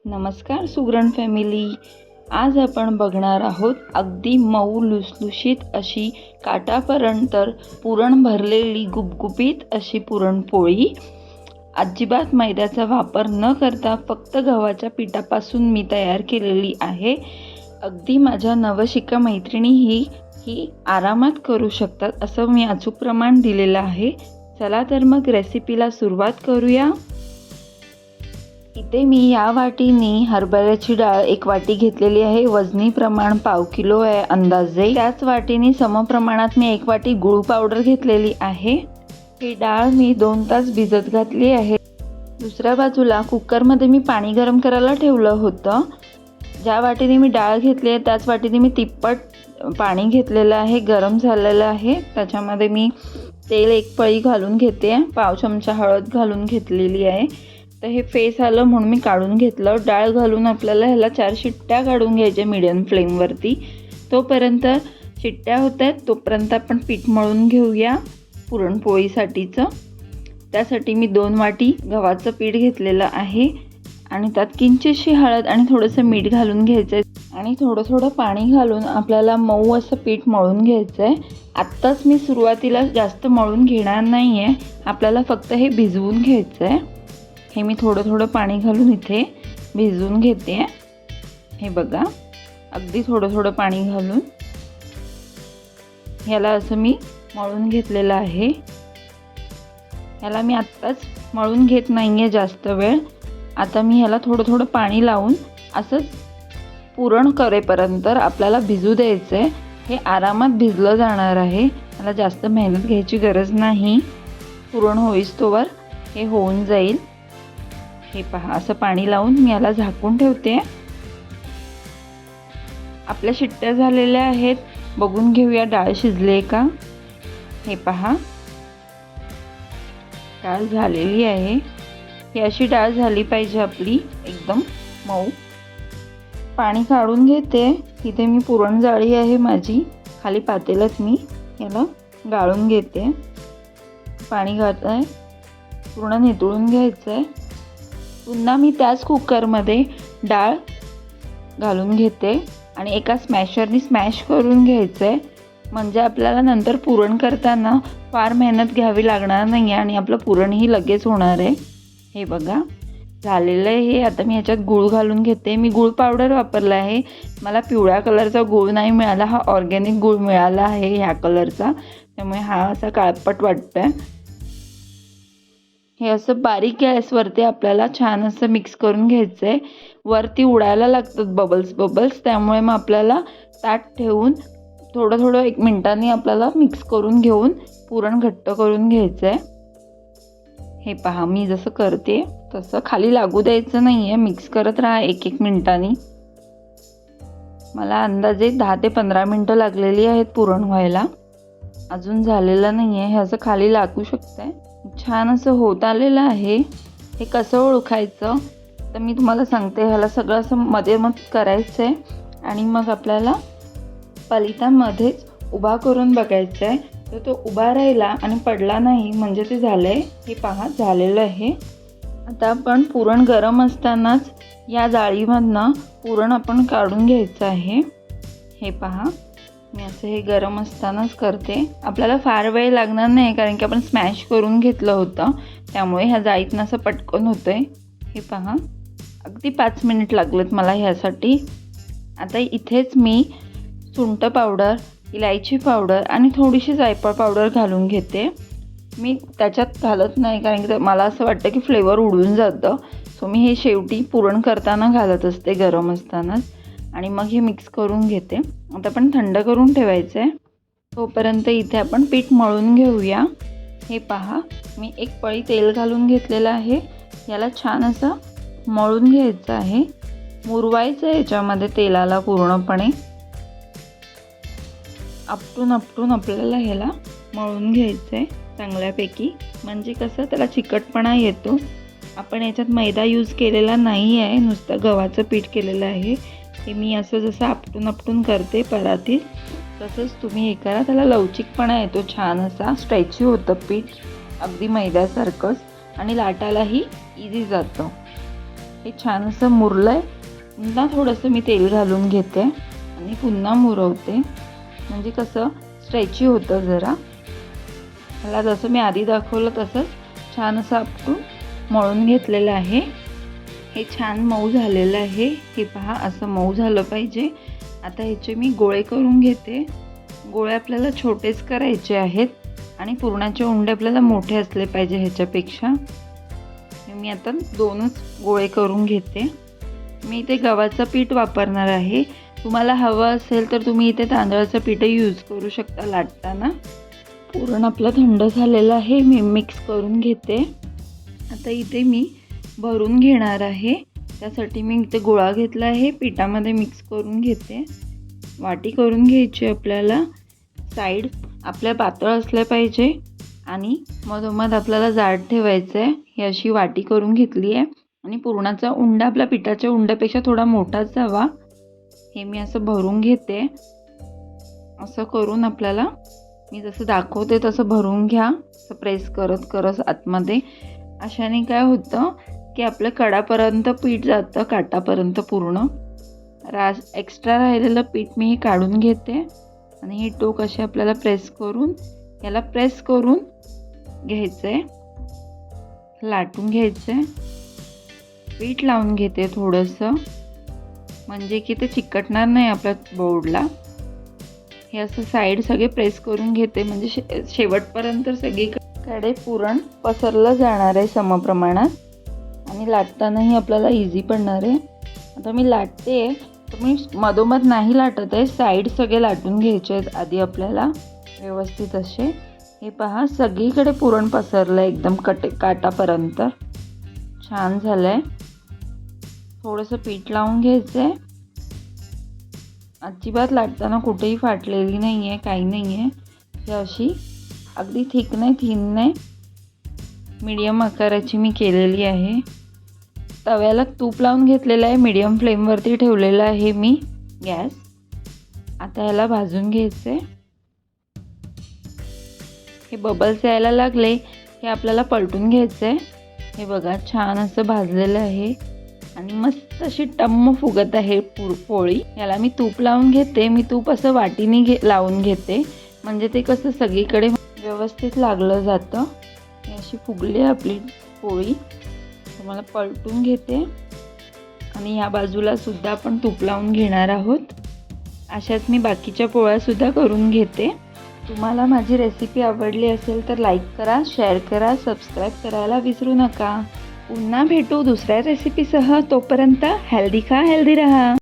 नमस्कार सुगरण फॅमिली. आज आपण बघणार आहोत अगदी मऊ लुसलुशीत अशी काटापर्यंत पुरण भरलेली गुबगुबीत अशी पुरणपोळी. अजिबात मैद्याचा वापर न करता फक्त गव्हाच्या पिठापासून मी तयार केलेली आहे. अगदी माझ्या नवशिका मैत्रिणीही ही आरामात करू शकतात असं मी अचूक प्रमाण दिलेलं आहे. चला तर मग रेसिपीला सुरुवात करूया. इथे मी या वाटीने हरभऱ्याची डाळ 1 वाटी घेतलेली आहे. वजनी प्रमाण 1/2 किलो आहे अंदाजे. त्याच वाटीने समप्रमाणात मी 1 वाटी गूळ पावडर घेतलेली आहे. ही डाळ मी 2 तास भिजत घातली आहे. दुसऱ्या बाजूला कुकरमध्ये मी पाणी गरम करायला ठेवलं होतं. ज्या वाटीने मी डाळ घेतली आहे त्याच वाटीने मी तिप्पट पाणी घेतलेलं आहे. गरम झालेलं आहे. त्याच्यामध्ये मी तेल 1 पळी घालून घेते. 1/2 चमचा हळद घालून घेतलेली आहे. तर हे फेस आलं म्हणून मी काढून घेतलं. डाळ घालून आपल्याला ह्याला 4 शिट्ट्या काढून घ्यायच्या मीडियम फ्लेमवरती. तोपर्यंत शिट्ट्या होत आहेत तोपर्यंत आपण पीठ मळून घेऊया पुरणपोळीसाठीचं. त्यासाठी मी 2 वाटी गव्हाचं पीठ घेतलेलं आहे आणि त्यात किंचितशी हळद आणि थोडंसं मीठ घालून घ्यायचं आहे आणि थोडं पाणी घालून आपल्याला मऊ असं पीठ मळून घ्यायचं आहे. आत्ताच मी सुरुवातीला जास्त मळून घेणार नाही आहे. आपल्याला फक्त हे भिजवून घ्यायचं आहे. हे मी थोडं पाणी घालून इथे भिजवून घेते. हे बघा, अगदी थोडं पाणी घालून ह्याला असं मी मळून घेतलेलं आहे. ह्याला मी आत्ताच मळून घेत नाही आहे जास्त वेळ. आता मी ह्याला थोडं पाणी लावून असंच पुरण करेपर्यंत आपल्याला भिजू द्यायचं आहे. हे आरामात भिजलं जाणार आहे. मला जास्त मेहनत घ्यायची गरज नाही. पुरण होईस्तोवर हे होऊन जाईल. हे पहा, असं पाणी लावून मी याला झाकून ठेवते. आपल्या शिट्ट्या झालेल्या आहेत. बघून घेऊया डाळ शिजले का. हे पहा, डाळ झालेली आहे. ही अशी डाळ झाली पाहिजे आपली एकदम मऊ. पाणी काढून घेते. इथे मी पुरण जाळी आहे माझी. खाली पातेल्यात मी याला गाळून घेते. पाणी घालत आहे. पूर्ण नितळून घ्यायचं आहे. पुन्हा मी त्याच कुकरमध्ये डाळ घालून घेते आणि एका स्मॅशरनी स्मॅश करून घ्यायचं आहे. म्हणजे आपल्याला नंतर पुरण करताना फार मेहनत घ्यावी लागणार नाही आणि आपलं पुरणही लगेच होणार आहे. हे बघा झालेलं आहे हे. आता मी ह्याच्यात गूळ घालून घेते. मी गूळ पावडर वापरला आहे. मला पिवळ्या कलरचा गूळ नाही मिळाला. हा ऑर्गॅनिक गूळ मिळाला आहे ह्या कलरचा. त्यामुळे हा असा काळपट वाटतो आहे. हे असं बारीक गॅसवरती आपल्याला छान असं मिक्स करून घ्यायचं आहे. वरती उडायला लागतात बबल्स. त्यामुळे मग आपल्याला ताट ठेवून थोडं 1 मिनिटांनी आपल्याला मिक्स करून घेऊन पुरण घट्ट करून घ्यायचं आहे. हे पहा, मी जसं करते तसं खाली लागू द्यायचं नाही आहे. मिक्स करत राहा 1 मिनिटांनी. मला अंदाजे 10 ते 15 मिनटं लागलेली आहेत पुरण व्हायला. अजून झालेलं नाही आहे. हे असं खाली लागू शकतं. छान असं होत आलेलं आहे. हे कसं ओळखायचं तर मी तुम्हाला सांगते. ह्याला सगळं असं मध्ये करायचं आहे आणि मग आपल्याला पलितामध्येच उभा करून बघायचं आहे. तर तो उभा राहिला आणि पडला नाही म्हणजे ते झालं आहे. हे पहा, झालेलं आहे. आता आपण पुरण गरम असतानाच या जाळीमधनं पुरण आपण काढून घ्यायचं आहे. हे पहा, मी असं हे गरम असतानाच करते. आपल्याला फार वेळ लागणार नाही कारण की आपण स्मॅश करून घेतलं होतं. त्यामुळे ह्या जाळीतनं असं पटकन होतं आहे. हे पहा, अगदी 5 मिनिट लागलेत मला ह्यासाठी. आता इथेच मी सुंठ पावडर, इलायची पावडर आणि थोडीशी जायफळ पावडर घालून घेते. मी त्याच्यात घालत नाही कारण की मला असं वाटतं की फ्लेवर उडून जातं. सो मी हे शेवटी पुरण करताना घालत असते गरम असतानाच आणि मग हे मिक्स करून घेते. आता आपण थंड करून ठेवायचं आहे. तोपर्यंत इथे आपण पीठ मळून घेऊया. हे पहा, मी 1 पळी तेल घालून घेतलेलं आहे. याला छान असं मळून घ्यायचं आहे. मुरवायचं आहे याच्यामध्ये तेलाला पूर्णपणे. आपटून आपल्याला ह्याला मळून घ्यायचं आहे चांगल्यापैकी. म्हणजे कसं त्याला चिकटपणा येतो. आपण याच्यात मैदा यूज केलेला नाही आहे. नुसतं गव्हाचं पीठ केलेलं आहे. हे मी असं जसं आपटून करते परातीत तसंच तुम्ही हे करा. त्याला लवचिकपणा येतो छान असा. स्ट्रेची होतं पीठ अगदी मैद्यासारखंच आणि लाटायलाही इझी जातं. हे छान असं मुरलंय. पुन्हा थोडंसं मी तेल घालून घेते आणि पुन्हा मुरवते, म्हणजे कसं स्ट्रेची होतं जरा. मला जसं मी आधी दाखवलं तसंच छान असं आपटून मळून घेतलेलं आहे. हे छान मऊ झालेलं आहे. हे पहा, असं मऊ झालं पाहिजे. आता ह्याचे मी गोळे करून घेते. गोळे आपल्याला छोटेच करायचे आहेत आणि पुरणाचे उंडे आपल्याला मोठे असले पाहिजे ह्याच्यापेक्षा. मी आता 2च गोळे करून घेते. मी इथे गव्हाचं पीठ वापरणार आहे. तुम्हाला हवं असेल तर तुम्ही इथे तांदळाचं पीठही यूज करू शकता लाटताना. पुरण आपलं थंड झालेलं आहे. मी मिक्स करून घेते. आता इथे मी भरून घेणार आहे. त्यासाठी मी इथे गोळा घेतला आहे. पिठामध्ये मिक्स करून घेते. वाटी करून घ्यायची आपल्याला. साईड आपल्या पातळ असल्या पाहिजे आणि मधोमध आपल्याला जाड ठेवायचं आहे. ही अशी वाटी करून घेतली आहे आणि पुरणाचा उंडा आपल्या पिठाच्या उंड्यापेक्षा थोडा मोठाच जावा. हे मी असं भरून घेते. असं करून आपल्याला मी जसं दाखवते तसं भरून घ्या. असं प्रेस करत करत आतमध्ये. अशाने काय होतं की आपल्या कडापर्यंत पीठ जातं, काटापर्यंत पूर्ण. एक्स्ट्रा राहिलेलं पीठ मी हे काढून घेते आणि हे टोक असे आपल्याला प्रेस करून याला प्रेस करून घ्यायचं आहे, लाटून घ्यायचं आहे. पीठ लावून घेते थोडंसं, म्हणजे की ते चिकटणार नाही आपल्या बोर्डला. हे असं साईड सगळे प्रेस करून घेते, म्हणजे शेवटपर्यंत सगळीकडे पुरण पसरलं जाणार आहे समप्रमाणात आणि लाटतानाही आपल्याला इझी पडणार आहे. आता मी लाटते, तर मी मधोमध नाही लाटत आहे. साईड सगळे लाटून घ्यायचे आहेत आधी आपल्याला व्यवस्थित असे. हे पहा, सगळीकडे पुरण पसरलं आहे एकदम काटापर्यंत. छान झालं आहे. थोडंसं पीठ लावून घ्यायचं आहे. अजिबात लाटताना कुठेही फाटलेली नाही आहे, काही नाही आहे. ही अशी अगदी थिक नाही, थिन नाही, मीडियम आकाराची मी केलेली आहे. तव्याला तूप लावून घेतलेलं आहे. मीडियम फ्लेमवरती ठेवलेलं आहे मी गॅस. आता याला भाजून घ्यायचं आहे. हे बबल्स यायला लागले की आपल्याला पलटून घ्यायचं आहे. हे बघा, छान असं भाजलेलं आहे आणि मस्त अशी टम्म फुगत आहे पोळी. याला मी तूप लावून घेते. मी तूप असं वाटीने लावून घेते, म्हणजे ते कसं सगळीकडे व्यवस्थित लागलं जातं. ही अशी फुगली आहे आपली पोळी. तुम्हाला पलटून घेते आणि या बाजूला सुद्धा आपण तूप लावून घेणार आहोत. अशाच मी बाकीच्या पोळ्यासुद्धा करून घेते. तुम्हाला माझी रेसिपी आवडली असेल तर लाईक करा, शेअर करा, सबस्क्राईब करायला विसरू नका. पुन्हा भेटू दुसऱ्या रेसिपीसह. तोपर्यंत हेल्दी खा, हेल्दी रहा.